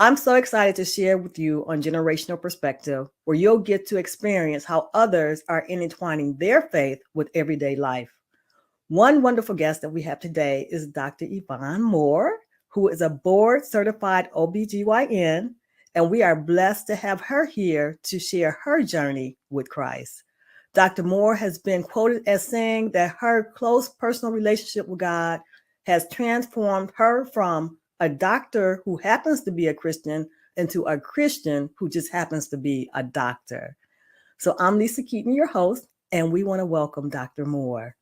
I'm so excited to share with you on Generational Perspective, where you'll get to experience how others are intertwining their faith with everyday life. One wonderful guest that we have today is Dr. Yvonne Moore, who is a board certified OBGYN, and we are blessed to have her here to share her journey with Christ. Dr. Moore has been quoted as saying that her close personal relationship with God has transformed her from a doctor who happens to be a Christian into a Christian who just happens to be a doctor. So I'm Lisa Keeton, your host, and we want to welcome Dr. Moore.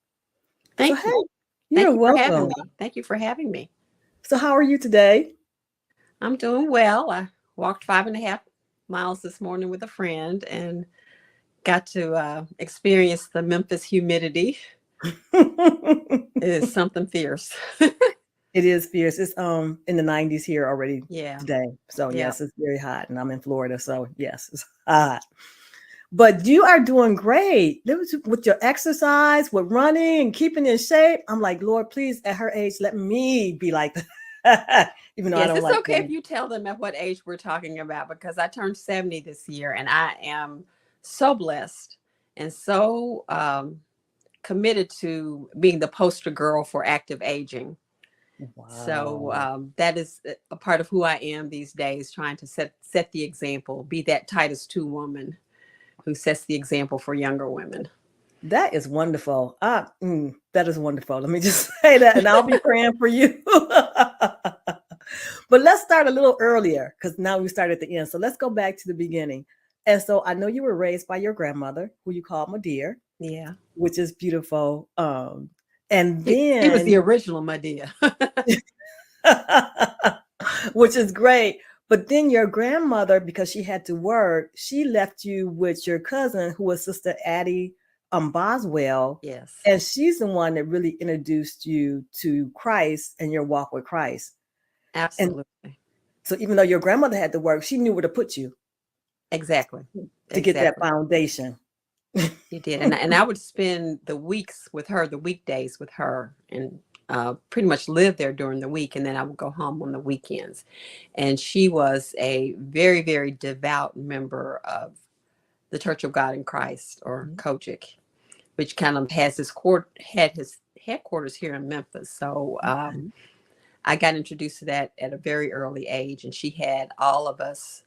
So, Thank hey, you. you're Thank you for having welcome. me. Thank you for having me. So, how are you today? I'm doing well. I walked 5.5 miles this morning with a friend and got to experience the Memphis humidity. It is something fierce. It is fierce. It's in the 90s here already Yeah. today. So Yeah. yes, it's very hot, and I'm in Florida, so yes, it's hot. But you are doing great. With your exercise, with running and keeping in shape. I'm like, Lord, please, at her age, let me be like that. Even though I Yes, don't it's like okay if running. you tell them at what age we're talking about because I turned 70 this year and I am so blessed and so committed to being the poster girl for active aging. So Wow. that is a part of who I am these days, trying to set the example, be that Titus 2 woman who sets the example for younger women. That is wonderful. That is wonderful. Let me just say that, and I'll be praying for you. But let's start a little earlier because now we start at the end. So let's go back to the beginning. And so I know you were raised by your grandmother, who you called my dear, Yeah. which is beautiful. And He was the then, original Medea. which is great. But then your grandmother, because she had to work, she left you with your cousin, who was Sister Addie Boswell. Yes, And she's the one that really introduced you to Christ and your walk with Christ. And absolutely. so even though your grandmother had to work, she knew where to put you Exactly. to get that Exactly. foundation. He did. And I would spend the weeks with her, the weekdays with her, and pretty much live there during the week. And then I would go home on the weekends. And she was a very, very devout member of the Church of God in Christ, or Kojic, which kind of had his headquarters here in Memphis. So I got introduced to that at a very early age, and she had all of us.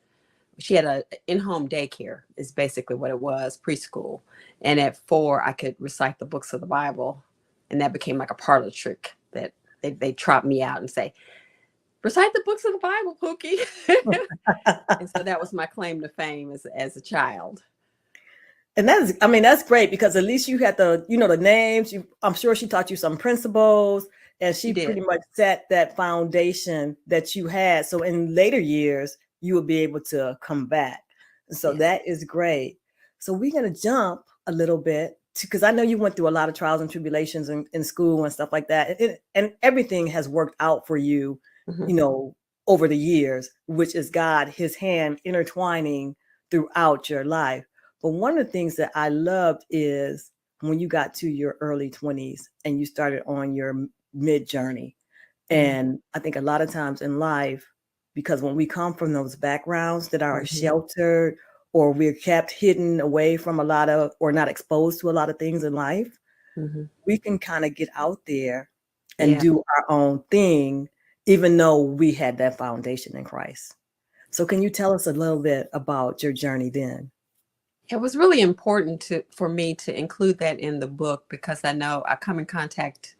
She had a in-home daycare is basically what it was, preschool. And at 4, I could recite the books of the Bible, and that became like a parlor trick that they trot me out and say, recite the books of the Bible, Pookie. And so that was my claim to fame as a child. And that's great because at least you had the names. I'm sure she taught you some principles, and She she did. pretty much set that foundation that you had. So in later years, you will be able to come back. So Yes. that is great. So we're gonna jump a little bit because I know you went through a lot of trials and tribulations in school and stuff like that, and everything has worked out for you, Mm-hmm. you know, over the years, which is God, His hand intertwining throughout your life. But one of the things that I loved is when you got to your early 20s and you started on your mid journey. And I think a lot of times in life, because when we come from those backgrounds that are Mm-hmm. sheltered or we're kept hidden away from a lot of, or not exposed to a lot of things in life, Mm-hmm. we can kind of get out there and Yeah. do our own thing, even though we had that foundation in Christ. So, can you tell us a little bit about your journey then? It was really important for me to include that in the book because I know I come in contact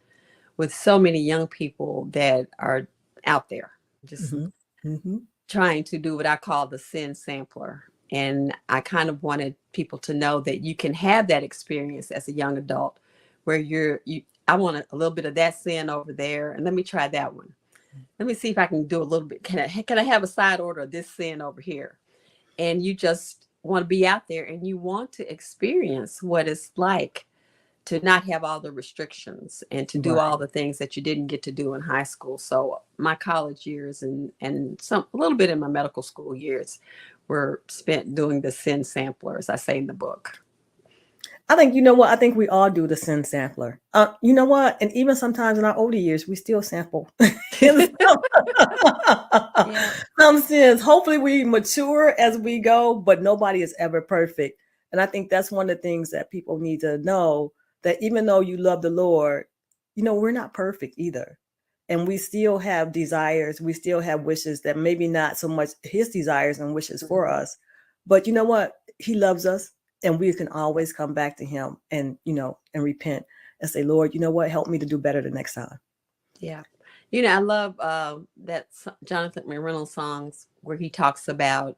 with so many young people that are out there just Hmm. Hmm. trying to do what I call the sin sampler. And I kind of wanted people to know that you can have that experience as a young adult where I want a little bit of that sin over there. And let me try that one. Let me see if I can do a little bit. Can I have a side order of this sin over here? And you just want to be out there and you want to experience what it's like to not have all the restrictions and to do Right. all the things that you didn't get to do in high school. So my college years and some a little bit in my medical school years were spent doing the sin sampler, as I say in the book. I think, you know what? I think we all do the sin sampler. You know what? And even sometimes in our older years, we still sample. in Yeah. some sense. Hopefully we mature as we go, but nobody is ever perfect. And I think that's one of the things that people need to know, that even though you love the Lord, we're not perfect either. And we still have desires, we still have wishes that maybe not so much his desires and wishes for us. But you know what? He loves us, and we can always come back to him and and repent and say, Lord, you know what? Help me to do better the next time. Yeah. I love Jonathan McReynolds songs where he talks about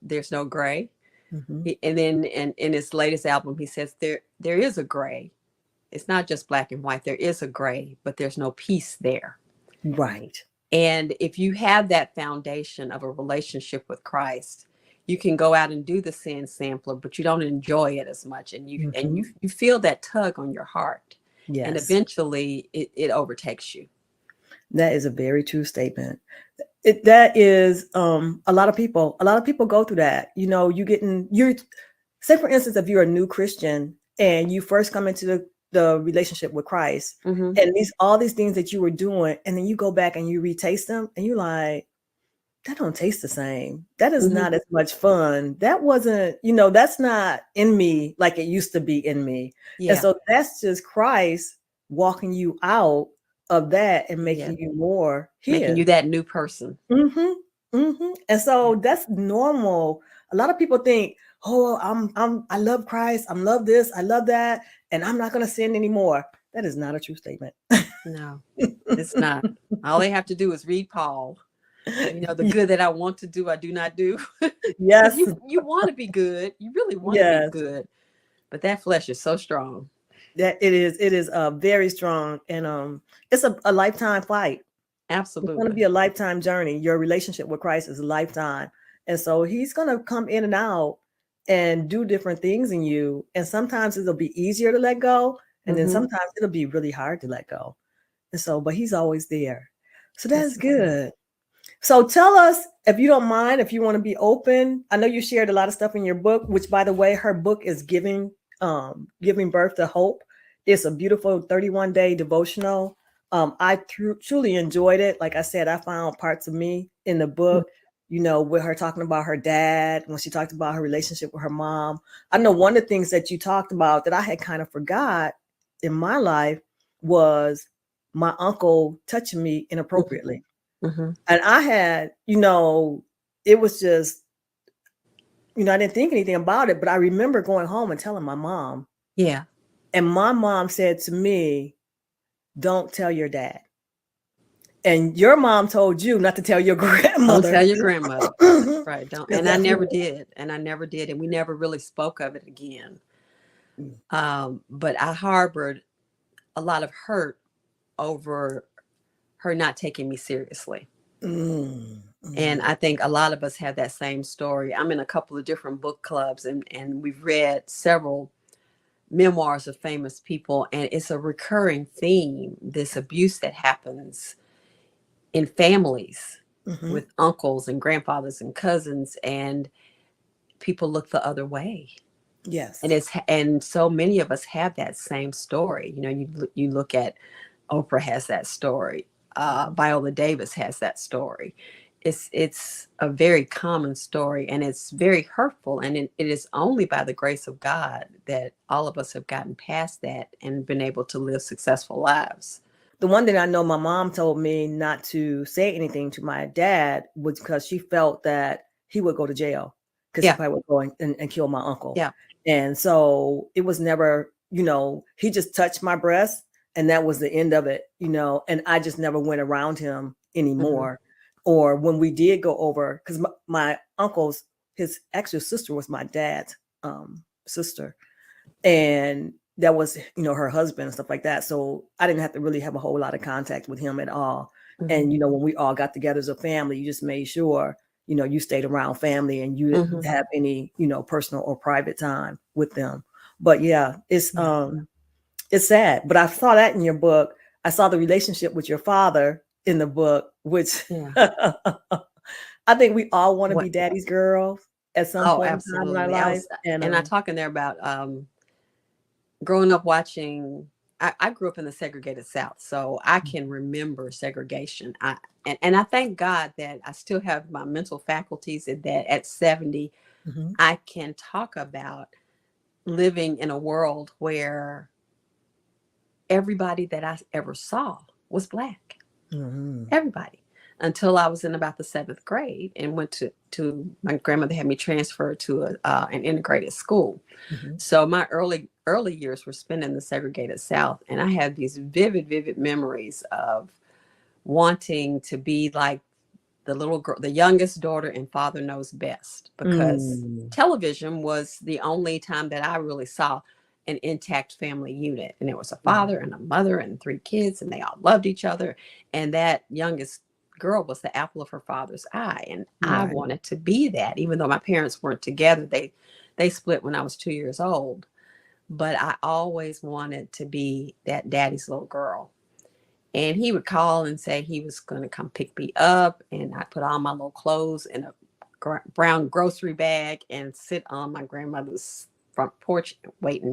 there's no gray. Hmm. And then in his latest album, he says there is a gray. It's not just black and white. There is a gray, but there's no peace there. Right. And if you have that foundation of a relationship with Christ, you can go out and do the sin sampler, but you don't enjoy it as much. And you and Hmm. you feel that tug on your heart. And Yes. eventually it overtakes you. That is a very true statement. That is a lot of people go through that. You're say for instance, if you're a new Christian and you first come into the relationship with Christ, Mm-hmm. and all these things that you were doing, and then you go back and you retaste them, and you're like, that don't taste the same. That is Mm-hmm. not as much fun. That wasn't, that's not in me like it used to be in me. And Yeah. so that's just Christ walking you out of that and Yeah. making you more Making his. you that new person. Mhm. Mhm. And Yeah. so that's normal. A lot of people think, "Oh, I love Christ. I love this. I love that, and I'm not going to sin anymore." That is not a true statement. No, it's not. All they have to do is read Paul. The good that I want to do, I do not do. Because Yes. you want to be good. You really want to be Yes. good. But that flesh is so strong. That it is very strong, and it's a lifetime fight. It's going to be Absolutely. a lifetime journey. Your relationship with Christ is a lifetime. And so he's going to come in and out and do different things in you. And sometimes it'll be easier to let go. And then Mm-hmm. sometimes it'll be really hard to let go. And so, but he's always there. So Yes, that's he is. good. So tell us, if you don't mind, if you want to be open. I know you shared a lot of stuff in your book, which by the way, her book is giving birth to hope. It's a beautiful 31-day devotional. I truly enjoyed it. Like I said, I found parts of me in the book, with her talking about her dad, when she talked about her relationship with her mom. I know one of the things that you talked about that I had kind of forgot in my life was my uncle touching me inappropriately. Mm-hmm. And I had, it was just, I didn't think anything about it, but I remember going home and telling my mom. Yeah. And my mom said to me, don't tell your dad. And your mom told you not to tell your Don't grandmother. tell your grandmother. Because Right. Don't. And I that's never did. And I never did. And we never really spoke of it again. But I harbored a lot of hurt over her not taking me seriously. mm, And mm, I think a lot of us have that same story. I'm in a couple of different book clubs, and we've read several memoirs of famous people, and it's a recurring theme, this abuse that happens in families mhm. with uncles and grandfathers and cousins, and people look the other way. And Yes. and so many of us have that same story. You look at Oprah has that story. Mhm. Viola Davis has that story. It's a very common story, and it's very hurtful. And it is only by the grace of God that all of us have gotten past that and been able to live successful lives. The one thing I know my mom told me not to say anything to my dad was because she felt that he would go to jail because he Yeah, probably would go and kill my uncle. yeah. And so it was never, he just touched my breast and that was the end of it, and I just never went around him Hmm. anymore. Or when we did go over, because my uncle's, his actual sister was my dad's sister. And that was her husband and stuff like that, so I didn't have to really have a whole lot of contact with him at all. Hmm. And when we all got together as a family, you just made sure you stayed around family and you didn't Hmm. have any personal or private time with them. But yeah, Yeah. it's sad, but I saw that in your book. I saw the relationship with your father in the book, which Yeah. I think we all want to be What? daddy's girls at some Oh, point in time in our absolutely. life. And And I talk in there about growing up watching I grew up in the segregated South, so I can remember segregation. And I thank God that I still have my mental faculties, and that at 70, Mm-hmm. I can talk about living in a world where everybody that I ever saw was Black. Mm-hmm. Everybody. Until I was in about the 7th grade and went to my grandmother had me transferred to an integrated school. Mm-hmm. So my early years were spent in the segregated South, and I had these vivid memories of wanting to be like the little girl, the youngest daughter in Father Knows Best, because Mm. television was the only time that I really saw an intact family unit. And it was a Right. father and a mother and 3 kids, and they all loved each other. And that youngest girl was the apple of her father's eye. And I Right. wanted to be that, even though my parents weren't together. They split when I was 2 years old. But I always wanted to be that daddy's little girl. And he would call and say he was going to come pick me up, and I put all my little clothes in a brown grocery bag and sit on my grandmother's front porch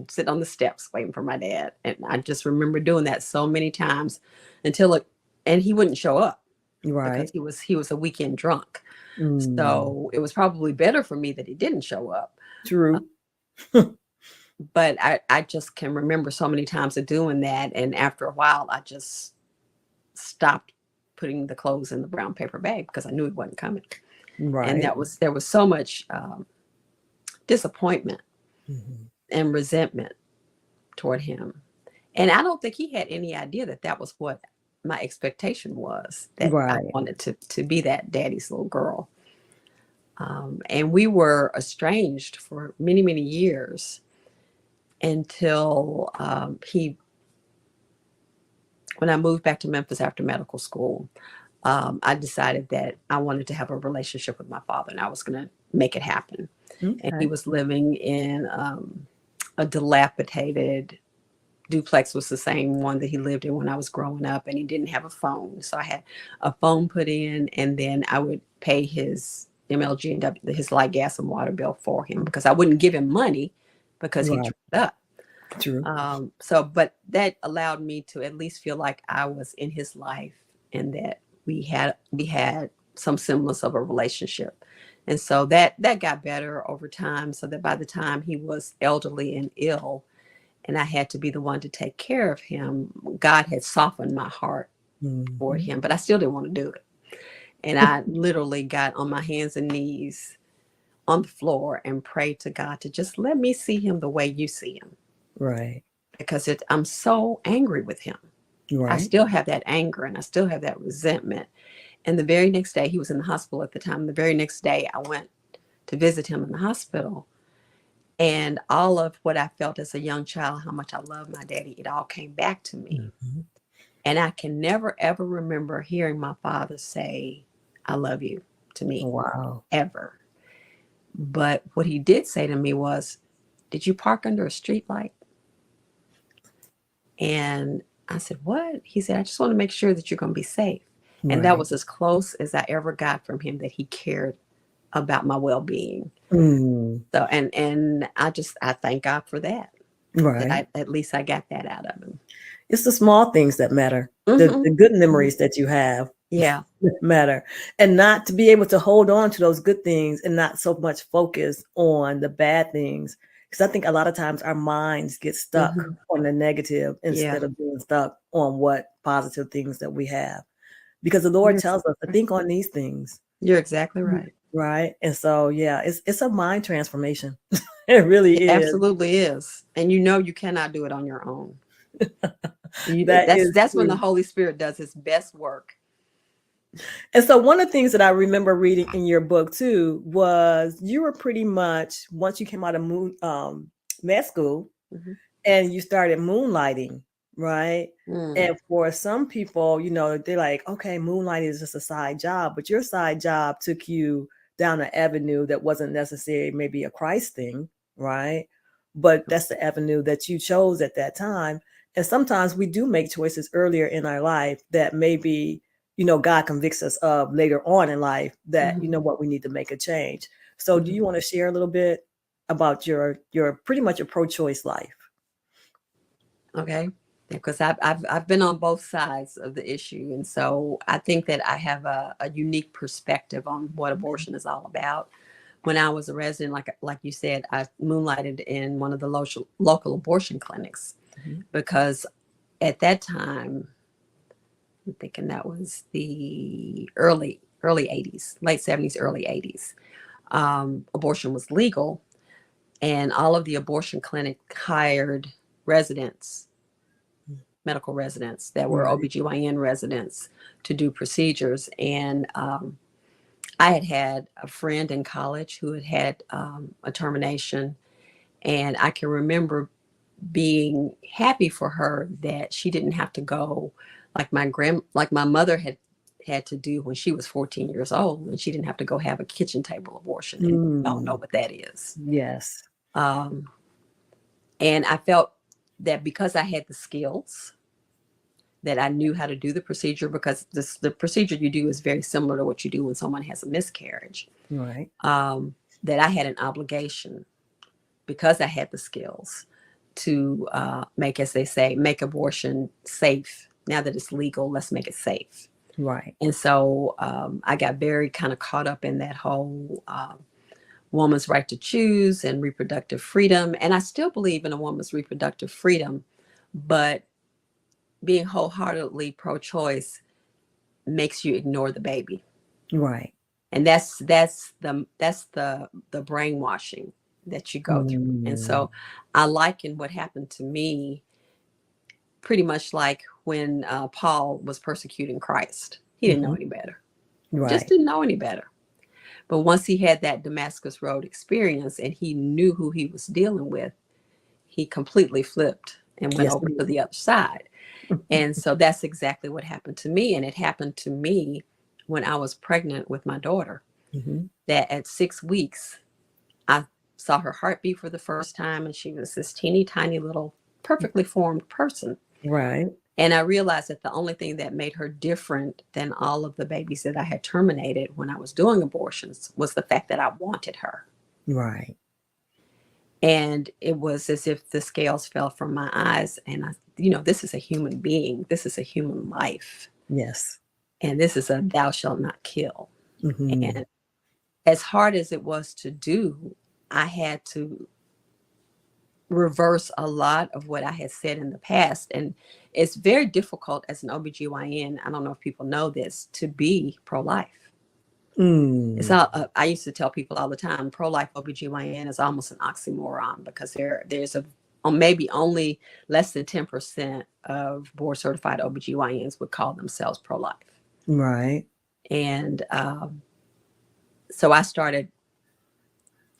sit on the steps waiting for my dad. And I just remember doing that so many times and he wouldn't show up because Right. he was a weekend drunk. Mm. So it was probably better for me that he didn't show up. True. But I just can remember so many times of doing that. And after a while, I just stopped putting the clothes in the brown paper bag because I knew it wasn't coming. And Right. there was so much disappointment Mm-hmm. and resentment toward him. And I don't think he had any idea that that was what my expectation was, that I Right. wanted to be that daddy's little girl. And we were estranged for many years until when I moved back to Memphis after medical school. I decided that I wanted to have a relationship with my father, and I was going to make it happen. And he Okay. was living in a dilapidated duplex, was the same one that he lived in when I was growing up, and he didn't have a phone. So I had a phone put in, and then I would pay his MLG and his light, gas, and water bill for him because I wouldn't give him money because he Right. tripped up. True. But that allowed me to at least feel like I was in his life, and that we had some semblance of a relationship. And so that got better over time, so that by the time he was elderly and ill and I had to be the one to take care of him, God had softened my heart toward Mm-hmm. him, but I still didn't want to do it. And I literally got on my hands and knees on the floor and prayed to God to just let me see him the way you see him, Right. because I'm so angry with him. I Right. still have that anger and I still have that resentment. And the very next day, he was in the hospital at the time. The very next day, I went to visit him in the hospital. And all of what I felt as a young child, how much I loved my daddy, it all came back to me. Mm-hmm. And I can never, ever remember hearing my father say, I love you to me, Wow. ever. But what he did say to me was, did you park under a street light? And I said, what? He said, I just want to make sure that you're going to be safe. And that Right. was as close as I ever got from him that he cared about my well-being. Mm. So, and I thank God for that, Right. at least I got that out of him. It's the small things that matter. The Mm-hmm. good memories that you have Yeah. matter, and not to be able to hold on to those good things and not so much focus on the bad things. Because I think a lot of times our minds get stuck Mm-hmm. on the negative Yeah. instead of being stuck on what positive things that we have. Because the Lord You're tells exactly us to right. think on these things. You're exactly right. Right. And so, yeah, it's a mind transformation. It really It is. absolutely is. And you cannot do it on your own. That is That's when the true. Holy Spirit does his best work. And so one of the things that I remember reading in your book too was you were pretty much, once you came out of med school Mm-hmm. and you started moonlighting, right? Mm. And for some people, they're like, okay, moonlighting is just a side job, but your side job took you down an avenue that wasn't necessarily maybe a Christ thing, right? But that's the avenue that you chose at that time. And sometimes we do make choices earlier in our life that maybe, God convicts us of later on in life that, Mm-hmm. what, we need to make a change. So do Mm-hmm. you want to share a little bit about your pretty much a pro-choice life? Okay. Because I've been on both sides of the issue, and so I think that I have a unique perspective on what abortion is all about. When I was a resident, like you said, I moonlighted in one of the local abortion clinics Mhm. because at that time, I'm thinking that was the early 80s, late 70s, early 80s. Abortion was legal, and all of the abortion clinic hired residents, medical residents that were Right. OBGYN residents to do procedures. And I had a friend in college who had a termination. And I can remember being happy for her that she didn't have to go like my mother had to do when she was 14 years old, and she didn't have to go have a kitchen table abortion. And we all know Mm. what that is. Yes. Um, and I felt that because I had the skills, that I knew how to do the procedure, because the procedure you do is very similar to what you do when someone has a miscarriage. Right. That I had an obligation, because I had the skills, to make, as they say, make abortion safe. Now that it's legal, let's make it safe. Right. And so I got very kind of caught up in that whole woman's right to choose and reproductive freedom. And I still believe in a woman's reproductive freedom, but being wholeheartedly pro-choice makes you ignore the baby. Right. And that's the brainwashing that you go through. And Mm. so I liken what happened to me pretty much like when Paul was persecuting Christ. He didn't know Mhm. any better. Just Right. didn't know any better. But once he had that Damascus Road experience and he knew who he was dealing with, he completely flipped and went Yes, over it to the other side. And so that's exactly what happened to me. And it happened to me when I was pregnant with my daughter, is. Mhm. that at 6 weeks, I saw her heartbeat for the first time. And she was this teeny tiny little perfectly formed person. Right. And I realized that the only thing that made her different than all of the babies that I had terminated when I was doing abortions was the fact that I wanted her. Right. And it was as if the scales fell from my eyes. And this is a human being. This is a human life. Yes. And this is a thou shalt not kill. Mhm. And as hard as it was to do, I had to reverse a lot of what I had said in the past. And it's very difficult as an OBGYN, I don't know if people know this, to be pro-life. It's Mm. all, I used to tell people all the time, pro-life OBGYN is almost an oxymoron, because there's maybe only less than 10% of board certified OBGYNs would call themselves pro-life. Right. And so I started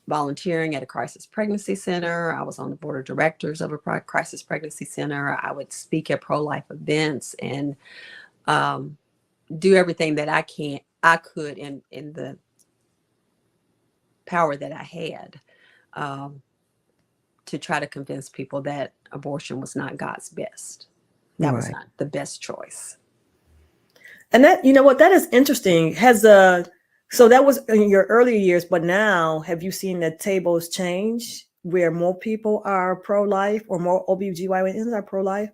volunteering at a crisis pregnancy center. I was on the board of directors of a crisis pregnancy center. I would speak at pro-life events and do everything that I could in the power that I had, um, to try to convince people that abortion was not God's best. That was Right. not the best choice. And that, you know what, that is interesting. So that was in your earlier years, but now have you seen the tables change where more people are pro-life or more OBGYNs are pro-life?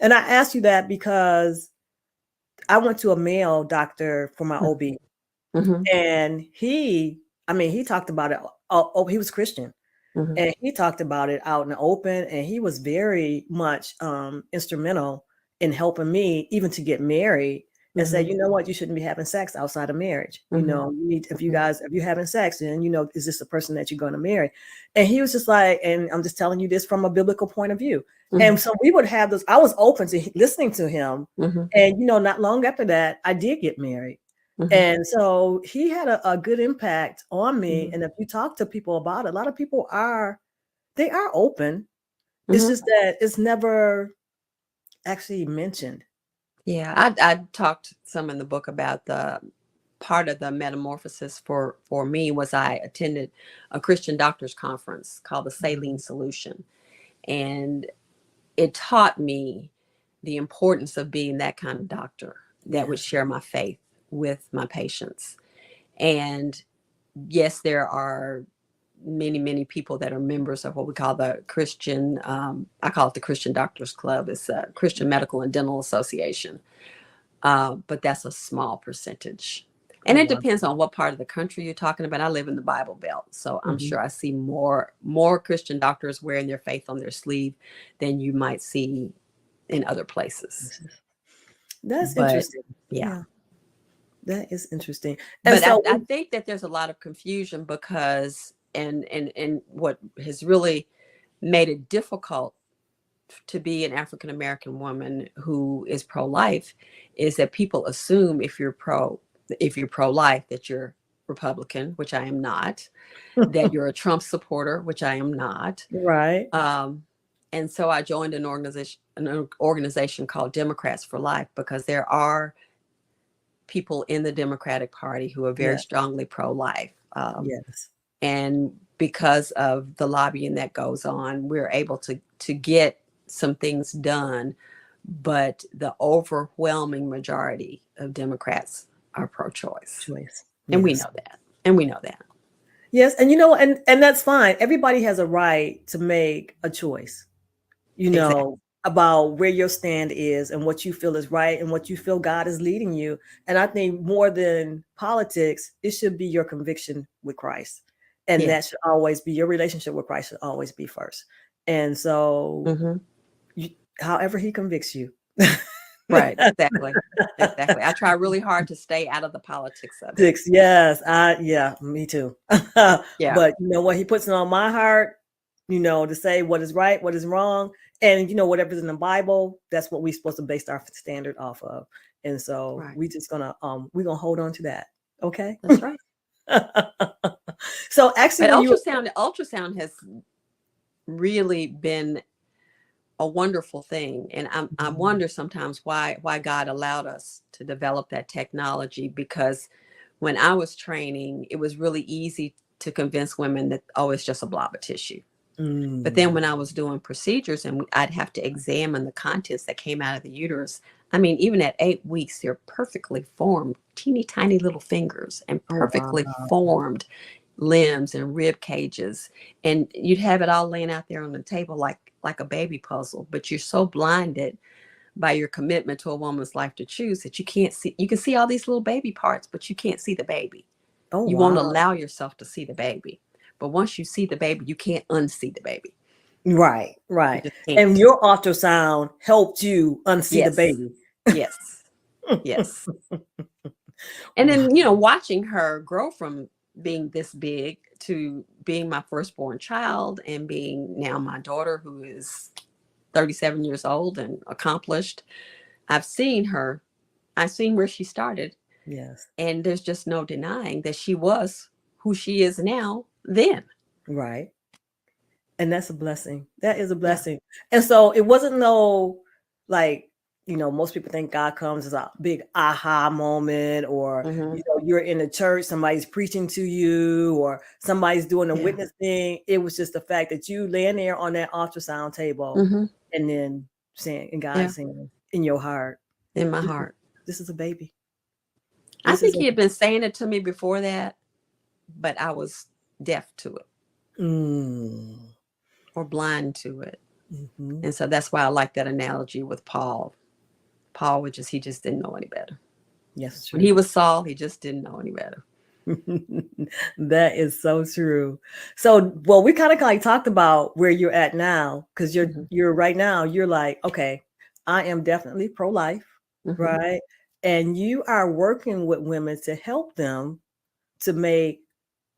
And I asked you that because I went to a male doctor for my OB, Mm-hmm. and he talked about it. He was Christian, Mm-hmm. and he talked about it out in the open, and he was very much instrumental in helping me even to get married, and say, Mm-hmm. you know what, you shouldn't be having sex outside of marriage. Mm-hmm. You need, if you're having sex, then is this the person that you're going to marry? And he was just like, and I'm just telling you this from a biblical point of view. Mm-hmm. And so we would have this. I was open to listening to him, Mm-hmm. and not long after that, I did get married. Mm-hmm. And so he had a good impact on me. Mm-hmm. And if you talk to people about it, a lot of people they are open. It's Mm-hmm. just that it's never actually mentioned. Yeah, I talked some in the book about the part of the metamorphosis for me was I attended a Christian doctors conference called the Saline Solution, and it taught me the importance of being that kind of doctor that would Yes. share my faith with my patients. And yes, there are many people that are members of what we call the Christian, I call it the Christian Doctors Club. It's a Christian Medical and Dental Association. But that's a small percentage. And Oh, it wow. depends on what part of the country you're talking about. I live in the Bible Belt, so I'm Mhm. sure I see more Christian doctors wearing their faith on their sleeve than you might see in other places. That's But interesting. yeah, Yeah, that is interesting. And but so, I think that there's a lot of confusion because and what has really made it difficult to be an African American woman who is pro-life is that people assume if you're pro-life that you're Republican, which I am not, that you're a Trump supporter, which I am not. right. Um, and so I joined an organization called Democrats for Life because there are people in the Democratic Party who are very Yeah. strongly pro-life. Yes. And because of the lobbying that goes on, we're able to get some things done. But the overwhelming majority of Democrats are pro-choice, Choice. and we Yes. know that. And we know that. Yes, and and that's fine. Everybody has a right to make a choice, Exactly. about where your stand is and what you feel is right and what you feel God is leading you. And I think more than politics, it should be your conviction with Christ. And Yeah. that should always be your relationship with Christ should always be first. And so Mm-hmm. you, however he convicts you. Right. Exactly. Exactly. I try really hard to stay out of the politics of it. Six, yes, yeah, me too. Yeah. But you know what he puts it on my heart, to say what is right, what is wrong, and whatever's in the Bible, that's what we're supposed to base our standard off of. And so Right. we're gonna hold on to that. Okay. That's right. So actually, But when you ultrasound has really been a wonderful thing, and I Mhm. wonder sometimes why God allowed us to develop that technology, because when I was training it was really easy to convince women that, oh, it's just a blob of tissue. But then Mm. when I was doing procedures and I'd have to examine the contents that came out of the uterus, I mean, even at 8 weeks they're perfectly formed teeny tiny little fingers and Oh wow. perfectly formed limbs and rib cages, and you'd have it all laying out there on the table like a baby puzzle, but you're so blinded by your commitment to a woman's life to choose that you can't see. You can see all these little baby parts, but you can't see the baby. Oh You won't wow. allow yourself to see the baby, but once you see the baby you can't unsee the baby. Right, You right. just And can't. your ultrasound helped you unsee the Yes. baby. Yes. Yes. And then, watching her grow from being this big to being my firstborn child and being now my daughter, who is 37 years old and accomplished. I've seen her. I've seen where she started. Yes. And there's just no denying that she was who she is now then. Right. And that's a blessing. That is a Yeah. blessing. And so it wasn't no, like, most people think God comes as a big aha moment, or, Hmm. you're in the church, somebody's preaching to you, or somebody's doing a Yeah. witness thing. It was just the fact that you laying there on that ultrasound table Hmm. and then saying, and God Yeah. saying in your heart, In my this is, heart. this is a baby. I This is think a, he had been saying it to me before that, but I was deaf to it mm, or blind to it. mhm. And so that's why I like that analogy with Paul. Paul he just didn't know any better. Yes, When true. he was Saul, he just didn't know any better. That is so true. So, well, we kind of like talked about where you're at now, because you're Hmm. you're right now, you're like, okay, I am definitely pro-life, Hmm. right? And you are working with women to help them to make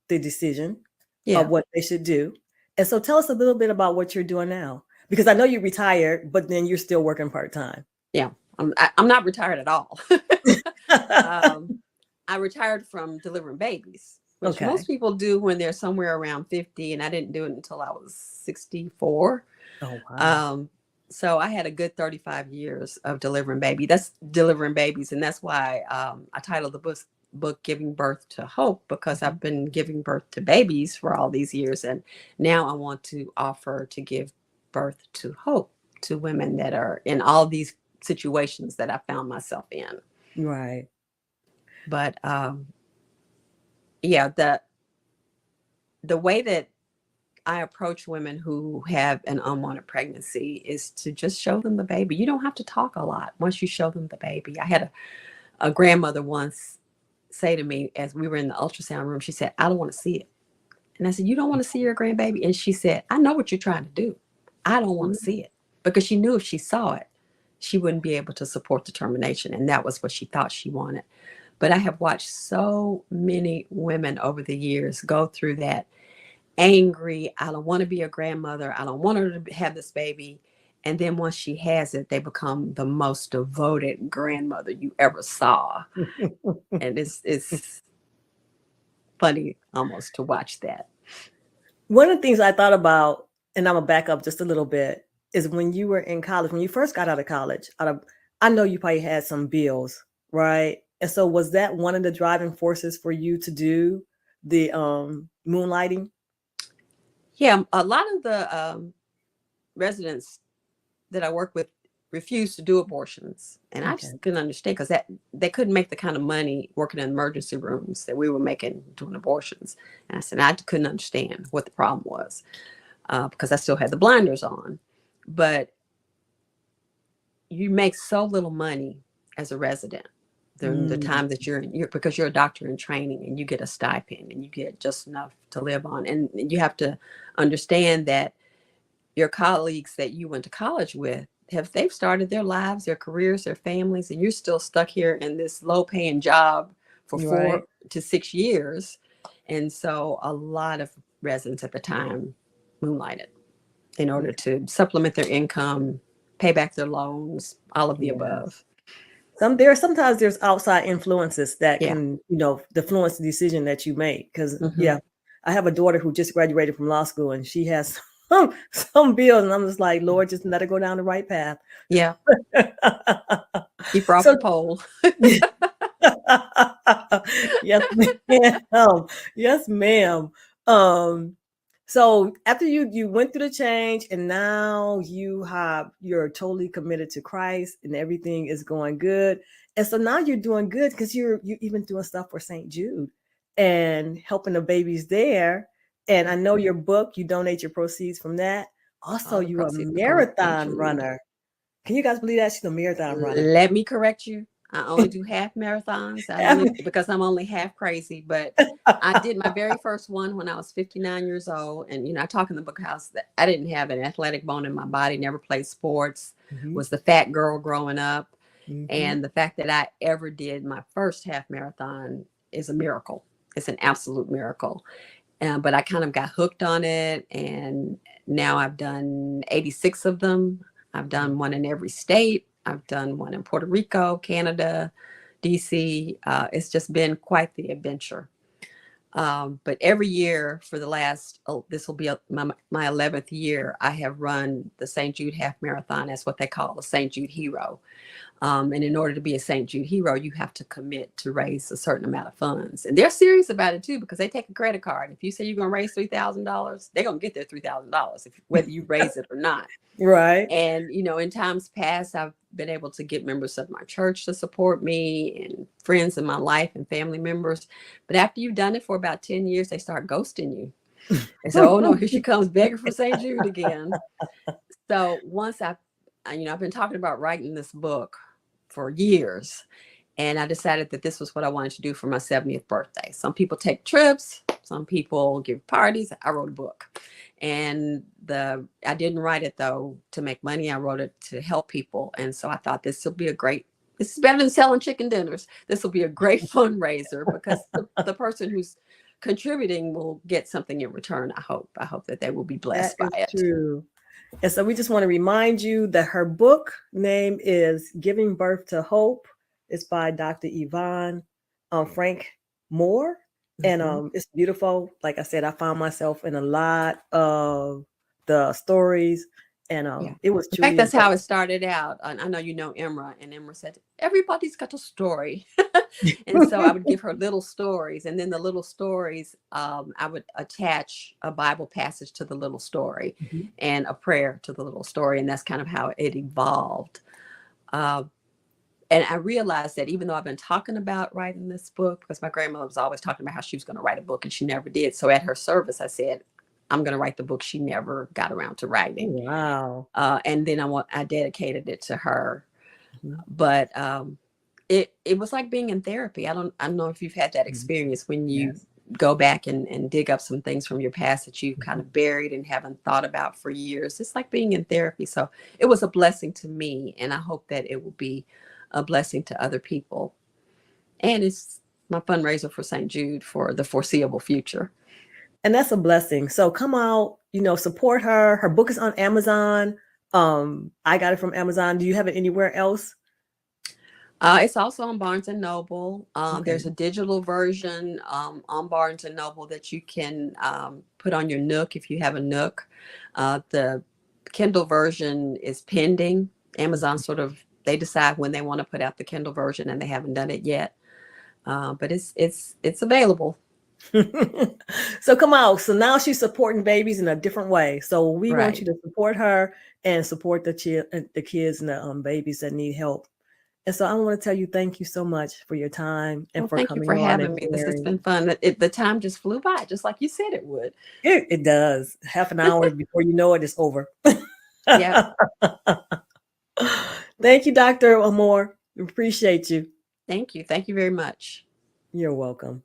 the decision of Yeah. what they should do. And so tell us a little bit about what you're doing now, because I know you retired, but then you're still working part-time. Yeah. I'm not retired at all. um, I retired from delivering babies, which Okay. most people do when they're somewhere around 50, and I didn't do it until I was 64. Oh, wow. Um, so I had a good 35 years of delivering babies, and that's why I titled the book "Giving Birth to Hope," because I've been giving birth to babies for all these years, and now I want to offer to give birth to hope to women that are in all these situations that I found myself in. Right. But yeah, the way that I approach women who have an unwanted pregnancy is to just show them the baby. You don't have to talk a lot once you show them the baby. I had a grandmother once say to me as we were in the ultrasound room, she said, I don't want to see it. And I said, you don't want to see your grandbaby? And she said, I know what you're trying to do. I don't want to see it. Because she knew if she saw it, she wouldn't be able to support the termination. And that was what she thought she wanted. But I have watched so many women over the years go through that angry, I don't want to be a grandmother. I don't want her to have this baby. And then once she has it, they become the most devoted grandmother you ever saw. And it's funny almost to watch that. One of the things I thought about, and I'm gonna back up just a little bit, is when you were in college, when you first got out of college, I know you probably had some bills, right? And so was that one of the driving forces for you to do the moonlighting? Yeah, a lot of the residents that I work with refused to do abortions. And I Okay. just couldn't understand because that they couldn't make the kind of money working in emergency rooms that we were making doing abortions. And I said, I couldn't understand what the problem was because I still had the blinders on. But you make so little money as a resident during the time that you're because you're a doctor in training and you get a stipend and you get just enough to live on. And you have to understand that your colleagues that you went to college with they've started their lives, their careers, their families, and you're still stuck here in this low paying job for Right. 4 to 6 years. And so a lot of residents at the time moonlighted in order to supplement their income, pay back their loans, all of the above. Sometimes there's outside influences that Yeah. can, influence the decision that you make. Because Mhm. I have a daughter who just graduated from law school, and she has some bills, and I'm just like, Lord, just let her go down the right path. Yeah. Keep her off So the pole. yes, ma'am. Yes, ma'am. So after you went through the change, and now you're totally committed to Christ, and everything is going good. And so now you're doing good because you're even doing stuff for St. Jude and helping the babies there. And I know your book, you donate your proceeds from that. Also, All the you're a proceeds are going to St. marathon Jude. runner. Can you guys believe that she's a marathon runner? Let me correct you. I only do half marathons. Because I'm only half crazy. But I did my very first one when I was 59 years old. And, I talk in the book house that I didn't have an athletic bone in my body, never played sports, was the fat girl growing up. And the fact that I ever did my first half marathon is a miracle. It's an absolute miracle. But I kind of got hooked on it. And now I've done 86 of them. I've done one in every state. I've done one in Puerto Rico, Canada, DC. It's just been quite the adventure. But every year for the last, this will be my 11th year, I have run the St. Jude Half Marathon. That's what they call a St. Jude Hero. And in order to be a St. Jude Hero, you have to commit to raise a certain amount of funds. And they're serious about it too, because they take a credit card. If you say you're going to raise $3,000, they're going to get their $3,000 whether you raise it or not. Right. And, in times past, I've been able to get members of my church to support me and friends in my life and family members. But after you've done it for about 10 years, they start ghosting you. And so, oh no, here she comes begging for St. Jude again. So once I've been talking about writing this book for years. And I decided that this was what I wanted to do for my 70th birthday. Some people take trips, some people give parties. I wrote a book. And I didn't write it though to make money. I wrote it to help people. And so I thought this is better than selling chicken dinners. This will be a great fundraiser because the person who's contributing will get something in return. I hope that they will be blessed by it. True. And so we just want to remind you that her book name is Giving Birth to Hope. It's by Dr. Yvonne Moore. And it's beautiful. Like I said, I found myself in a lot of the stories. And it was truly. In fact, that's how it started out. I know you know Emra, and Emra said, everybody's got a story. And so I would give her little stories. And then the little stories, I would attach a Bible passage to the little story and a prayer to the little story. And that's kind of how it evolved. And I realized that even though I've been talking about writing this book, because my grandmother was always talking about how she was going to write a book and she never did. So at her service, I said, I'm going to write the book she never got around to writing. Wow. And then I dedicated it to her. Mhm. But it was like being in therapy. I don't know if you've had that experience when you Yes. go back and dig up some things from your past that you've kind Mhm. of buried and haven't thought about for years. It's like being in therapy. So it was a blessing to me, and I hope that it will be a blessing to other people. And it's my fundraiser for St. Jude for the foreseeable future. And that's a blessing. So come out, support her. Her book is on Amazon. I got it from Amazon. Do you have it anywhere else? It's also on Barnes and Noble. Okay. There's a digital version on Barnes and Noble that you can put on your Nook if you have a Nook. The Kindle version is pending. Amazon they decide when they want to put out the Kindle version, and they haven't done it yet. But it's available. So come out. So now she's supporting babies in a different way. So we want you Right. to support her and support the kids and the babies that need help. And so I want to tell you thank you so much for your time and Well, for thank you coming for on and having me. This has sharing. been fun. The time just flew by, just like you said it would. It does. Half an hour before you know it, it's over. Yep. Thank you, Dr. Moore. Appreciate you. Thank you. Thank you very much. You're welcome.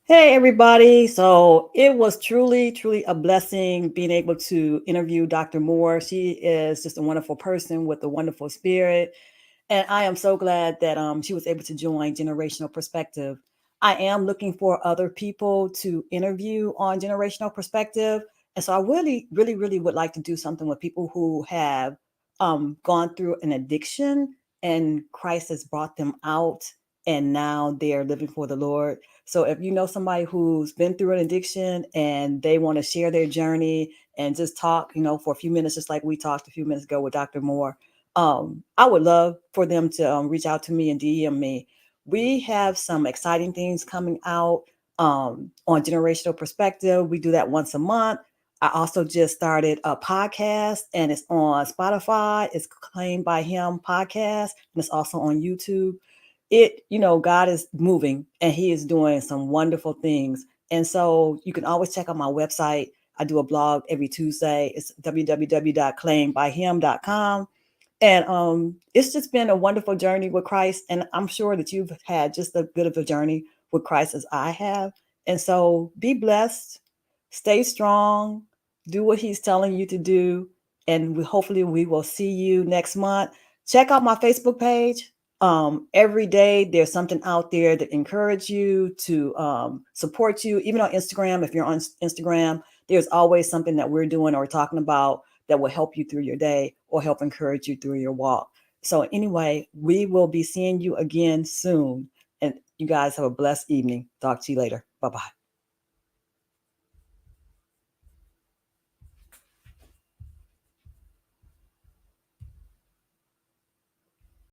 Hey, everybody. So it was truly, truly a blessing being able to interview Dr. Moore. She is just a wonderful person with a wonderful spirit. And I am so glad that she was able to join Generational Perspective. I am looking for other people to interview on Generational Perspective. And so I really, really, really would like to do something with people who have gone through an addiction and Christ has brought them out and now they're living for the Lord. So if you know somebody who's been through an addiction and they want to share their journey and just talk, for a few minutes, just like we talked a few minutes ago with Dr. Moore, I would love for them to reach out to me and DM me. We have some exciting things coming out on Generational Perspective. We do that once a month. I also just started a podcast and it's on Spotify. It's Claimed by Him podcast and it's also on YouTube. God is moving and he is doing some wonderful things. And so you can always check out my website. I do a blog every Tuesday. It's www.claimedbyhim.com. And it's just been a wonderful journey with Christ. And I'm sure that you've had just as good of a journey with Christ as I have. And so be blessed, stay strong, do what he's telling you to do. And hopefully we will see you next month. Check out my Facebook page. Every day there's something out there that encourage you to support you. Even on Instagram, if you're on Instagram, there's always something that we're doing or talking about that will help you through your day or help encourage you through your walk. So anyway, we will be seeing you again soon. And you guys have a blessed evening. Talk to you later. Bye-bye.